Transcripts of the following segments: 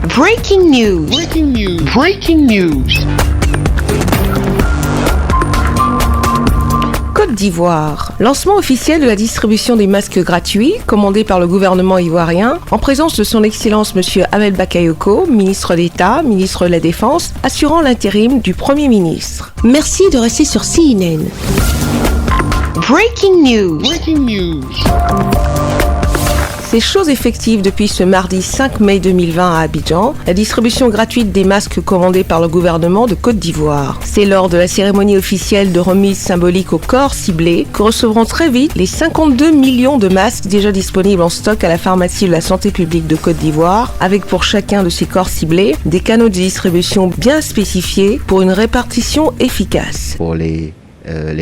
Breaking news. Breaking news. Breaking news. Côte d'Ivoire. Lancement officiel de la distribution des masques gratuits, commandé par le gouvernement ivoirien, en présence de son Excellence M. Ahmed Bakayoko, ministre d'État, ministre de la Défense, assurant l'intérim du Premier ministre. Merci de rester sur CNN. Breaking news. Breaking news. C'est chose effective depuis ce mardi 5 mai 2020 à Abidjan, la distribution gratuite des masques commandés par le gouvernement de Côte d'Ivoire. C'est lors de la cérémonie officielle de remise symbolique aux corps ciblés que recevront très vite les 52 millions de masques déjà disponibles en stock à la pharmacie de la santé publique de Côte d'Ivoire, avec pour chacun de ces corps ciblés des canaux de distribution bien spécifiés pour une répartition efficace. Pour les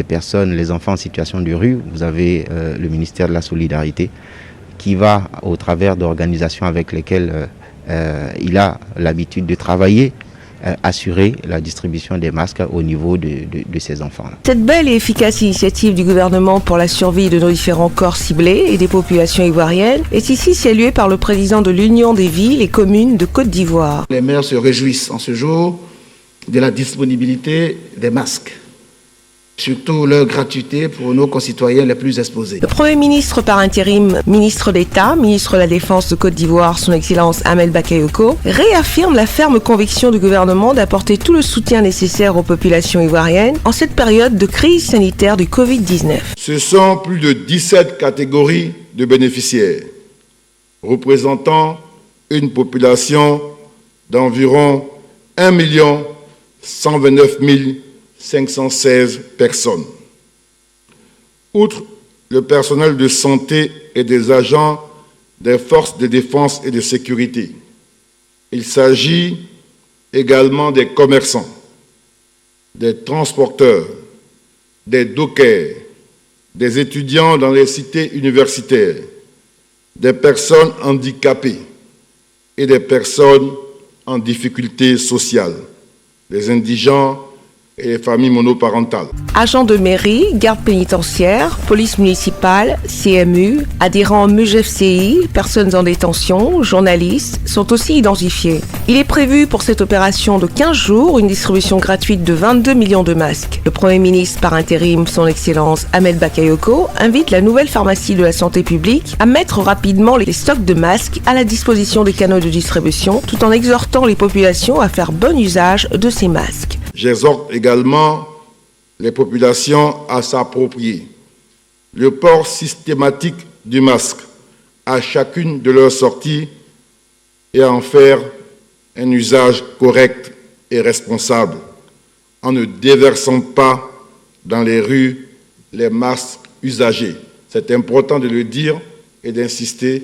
personnes, les enfants en situation de rue, vous avez le ministère de la Solidarité qui va, au travers d'organisations avec lesquelles il a l'habitude de travailler, assurer la distribution des masques au niveau de ces enfants. Cette belle et efficace initiative du gouvernement pour la survie de nos différents corps ciblés et des populations ivoiriennes est ici saluée par le président de l'Union des villes et communes de Côte d'Ivoire. Les maires se réjouissent en ce jour de la disponibilité des masques, surtout leur gratuité pour nos concitoyens les plus exposés. Le Premier ministre par intérim, ministre d'État, ministre de la Défense de Côte d'Ivoire, son Excellence Ahmed Bakayoko, réaffirme la ferme conviction du gouvernement d'apporter tout le soutien nécessaire aux populations ivoiriennes en cette période de crise sanitaire du Covid-19. Ce sont plus de 17 catégories de bénéficiaires, représentant une population d'environ 1 129 516 personnes. Outre le personnel de santé et des agents des forces de défense et de sécurité, il s'agit également des commerçants, des transporteurs, des dockers, des étudiants dans les cités universitaires, des personnes handicapées et des personnes en difficulté sociale, des indigents et les familles monoparentales. Agents de mairie, garde pénitentiaire, police municipale, CMU, adhérents MUGFCI, personnes en détention, journalistes sont aussi identifiés. Il est prévu pour cette opération de 15 jours une distribution gratuite de 22 millions de masques. Le Premier ministre par intérim, son Excellence Ahmed Bakayoko, invite la nouvelle pharmacie de la santé publique à mettre rapidement les stocks de masques à la disposition des canaux de distribution, tout en exhortant les populations à faire bon usage de ces masques. J'exhorte également les populations à s'approprier le port systématique du masque à chacune de leurs sorties et à en faire un usage correct et responsable en ne déversant pas dans les rues les masques usagés. C'est important de le dire et d'insister.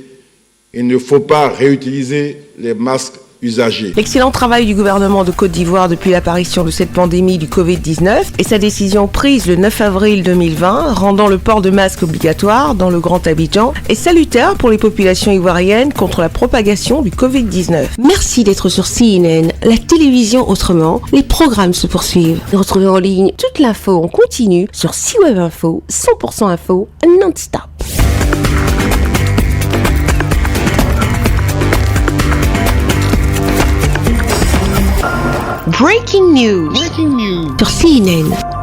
Il ne faut pas réutiliser les masques usagés. L'excellent travail du gouvernement de Côte d'Ivoire depuis l'apparition de cette pandémie du Covid-19 et sa décision prise le 9 avril 2020 rendant le port de masque obligatoire dans le Grand Abidjan est salutaire pour les populations ivoiriennes contre la propagation du Covid-19. Merci d'être sur CNN, la télévision autrement. Les programmes se poursuivent. Retrouvez en ligne toute l'info en continu sur CWeb Info, 100% info non-stop. Breaking news. Breaking news. Sur CNN.